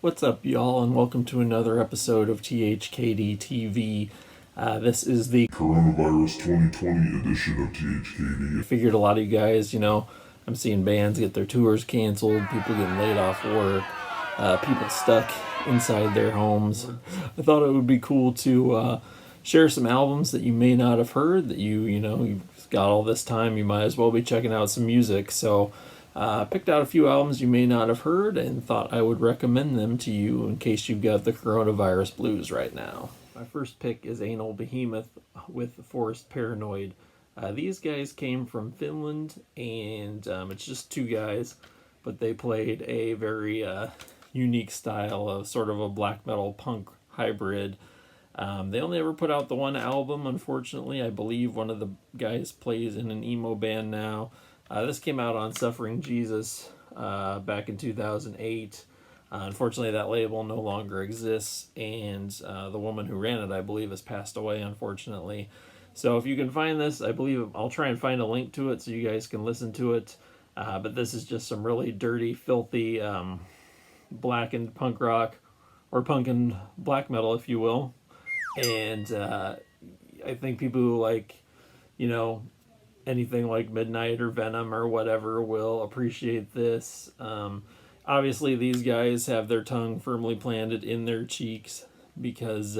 What's up, y'all, and welcome to another episode of THKD TV. This is the Coronavirus 2020 edition of THKD. I figured a lot of you guys, I'm seeing bands get their tours canceled, people getting laid off work, people stuck inside their homes. I thought it would be cool to share some albums that you may not have heard, that you've got all this time, you might as well be checking out some music. So picked out a few albums you may not have heard and thought I would recommend them to you in case you've got the coronavirus blues right now. My first pick is Aanal Beehemoth with Forest Paranoid. These guys came from Finland, and it's just two guys, but they played a very unique style of sort of a black metal punk hybrid. They only ever put out the one album, unfortunately. I believe one of the guys plays in an emo band now. This came out on Suffering Jesus back in 2008. Unfortunately, that label no longer exists, and the woman who ran it, I believe, has passed away, unfortunately. So if you can find this, I believe I'll try and find a link to it so you guys can listen to it. But this is just some really dirty, filthy, blackened punk rock, or punk and black metal, if you will. And I think people who like, anything like Midnight or Venom or whatever will appreciate this. Obviously, these guys have their tongue firmly planted in their cheeks because,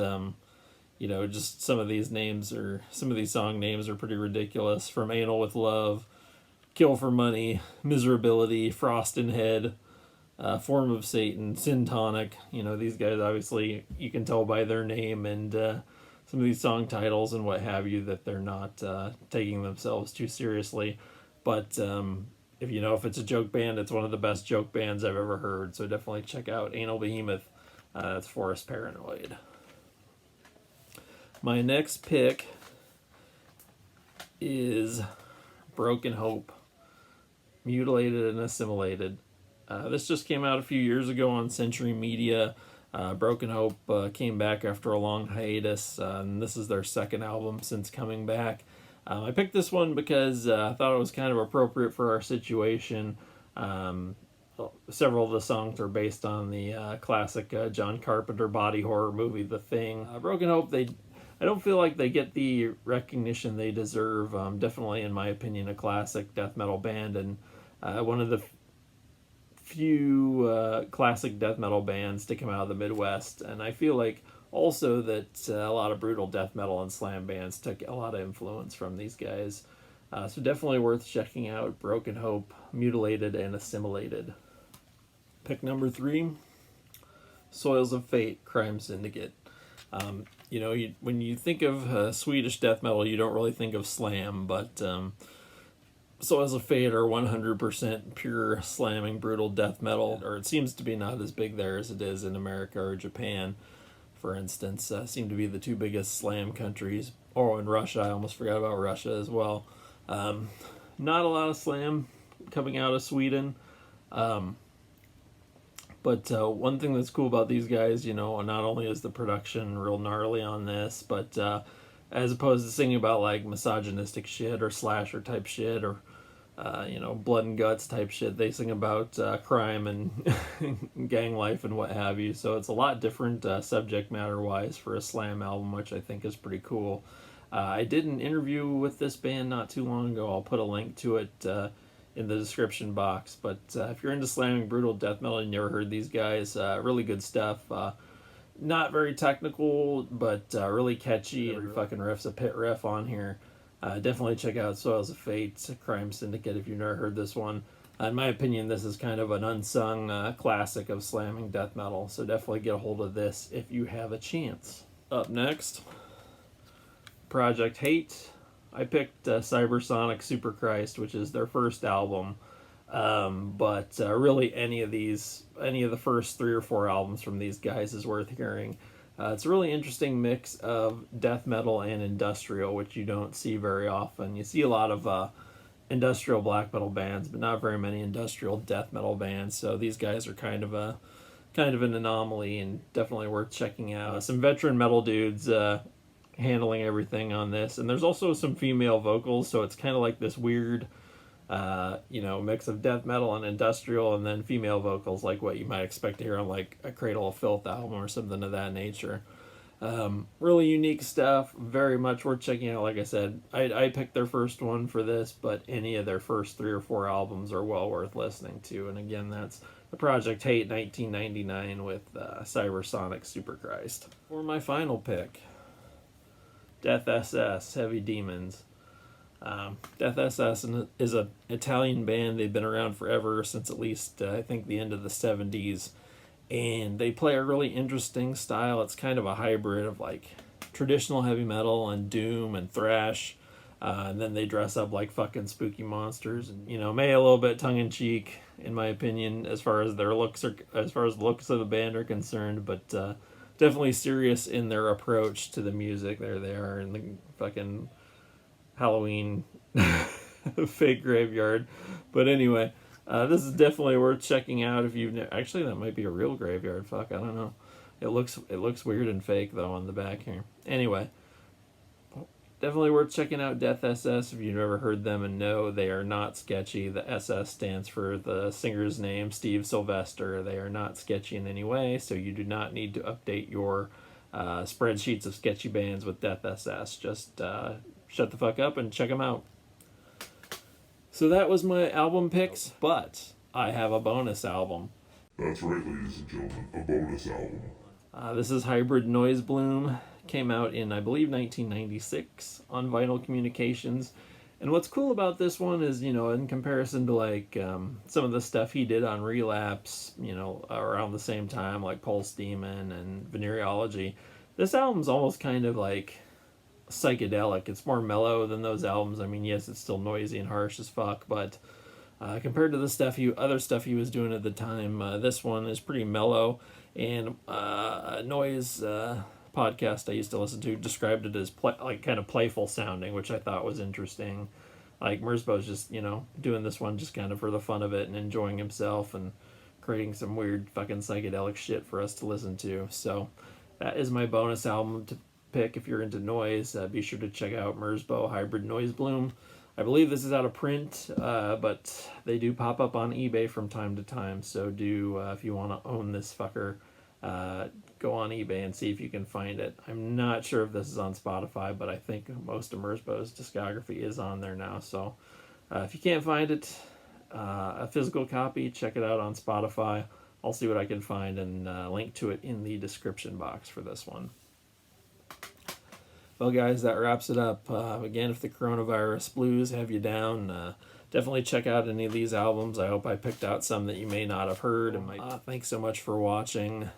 just some of these song names are pretty ridiculous. From Anal with Love, Kill for Money, Miserability, Frost in Head, Form of Satan, Sin Tonic. These guys, obviously, you can tell by their name and some of these song titles and what have you that they're not taking themselves too seriously. But if it's a joke band, it's one of the best joke bands I've ever heard. So definitely check out Aanal Beehemoth. That's Forest Paranoid. My next pick is Broken Hope, Mutilated and Assimilated. This just came out a few years ago on Century Media. Broken Hope came back after a long hiatus, and this is their second album since coming back. I picked this one because I thought it was kind of appropriate for our situation. Several of the songs are based on the classic John Carpenter body horror movie, The Thing. Broken Hope, I don't feel like they get the recognition they deserve. Definitely, in my opinion, a classic death metal band, and one of the few classic death metal bands to come out of the Midwest. And I feel like also that a lot of brutal death metal and slam bands took a lot of influence from these guys. So definitely worth checking out. Broken Hope, Mutilated, and Assimilated. Pick number 3, Soils of Fate, Crime Syndicate. When you think of Swedish death metal, you don't really think of slam, but Soils of Fate are 100% pure slamming brutal death metal, or it seems to be not as big there as it is in America or Japan, for instance. Seem to be the two biggest slam countries. Oh, and Russia, I almost forgot about Russia as well. Not a lot of slam coming out of Sweden. But one thing that's cool about these guys, not only is the production real gnarly on this, but as opposed to singing about like misogynistic shit or slasher type shit or blood and guts type shit, they sing about crime and gang life and what have you. So it's a lot different subject matter wise for a slam album, which I think is pretty cool. I did an interview with this band not too long ago. I'll put a link to it in the description box. But if you're into slamming brutal death metal and you never heard these guys, really good stuff. Not very technical, but really catchy. Every fucking riff's a pit riff on here. Definitely check out Soils of Fate, Crime Syndicate, if you've never heard this one. In my opinion, this is kind of an unsung classic of slamming death metal, so definitely get a hold of this if you have a chance. Up next, Project Hate. I picked Cybersonic Superchrist, which is their first album, but really any of the first 3 or 4 albums from these guys is worth hearing. It's a really interesting mix of death metal and industrial, which you don't see very often. You see a lot of industrial black metal bands, but not very many industrial death metal bands. So these guys are kind of an anomaly and definitely worth checking out. Some veteran metal dudes handling everything on this, and there's also some female vocals, so it's kind of like this weird Mix of death metal and industrial, and then female vocals like what you might expect to hear on like a Cradle of Filth album or something of that nature. Really unique stuff, very much worth checking out. Like I said, I picked their first one for this, but any of their first 3 or 4 albums are well worth listening to. And again, that's the Project Hate 1999 with Cybersonic Superchrist. For my final pick, Death SS, Heavy Demons. Death SS is an Italian band. They've been around forever, since at least I think the end of the 70s. And they play a really interesting style. It's kind of a hybrid of like traditional heavy metal and doom and thrash. And then they dress up like fucking spooky monsters, and maybe a little bit tongue in cheek, in my opinion, as far as their looks are, as far as the looks of the band are concerned. But definitely serious in their approach to the music. There they are in the fucking Halloween fake graveyard. But anyway, this is definitely worth checking out if you've actually, that might be a real graveyard. Fuck, I don't know. It looks weird and fake though on the back here. Anyway, definitely worth checking out Death SS if you've never heard them, and no, they are not sketchy. The SS stands for the singer's name, Steve Sylvester. They are not sketchy in any way, so you do not need to update your spreadsheets of sketchy bands with Death SS. Just shut the fuck up and check them out. So that was my album picks, but I have a bonus album. That's right, ladies and gentlemen, a bonus album. This is Hybrid Noisebloom. Came out in, I believe, 1996 on Vinyl Communications. And what's cool about this one is, in comparison to like some of the stuff he did on Relapse, around the same time, like Pulse Demon and Venereology, this album's almost kind of like psychedelic. It's more mellow than those albums. I mean, yes, it's still noisy and harsh as fuck, but compared to the other stuff he was doing at the time, this one is pretty mellow. And Noise podcast I used to listen to described it as kind of playful sounding, which I thought was interesting. Like Merzbow's just doing this one just kind of for the fun of it and enjoying himself and creating some weird fucking psychedelic shit for us to listen to. So that is my bonus album to pick if you're into noise. Be sure to check out Merzbow Hybrid Noisebloom. I believe this is out of print, but they do pop up on eBay from time to time. So do if you want to own this fucker, go on eBay and see if you can find it. I'm not sure if this is on Spotify, but I think most of Merzbow's discography is on there now. So if you can't find it, a physical copy, check it out on Spotify. I'll see what I can find and link to it in the description box for this one. Well, guys, that wraps it up. Again, if the coronavirus blues have you down, definitely check out any of these albums. I hope I picked out some that you may not have heard. Thanks so much for watching.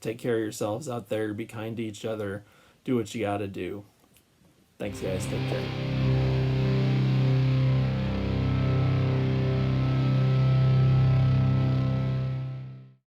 Take care of yourselves out there. Be kind to each other. Do what you gotta do. Thanks, guys. Take care.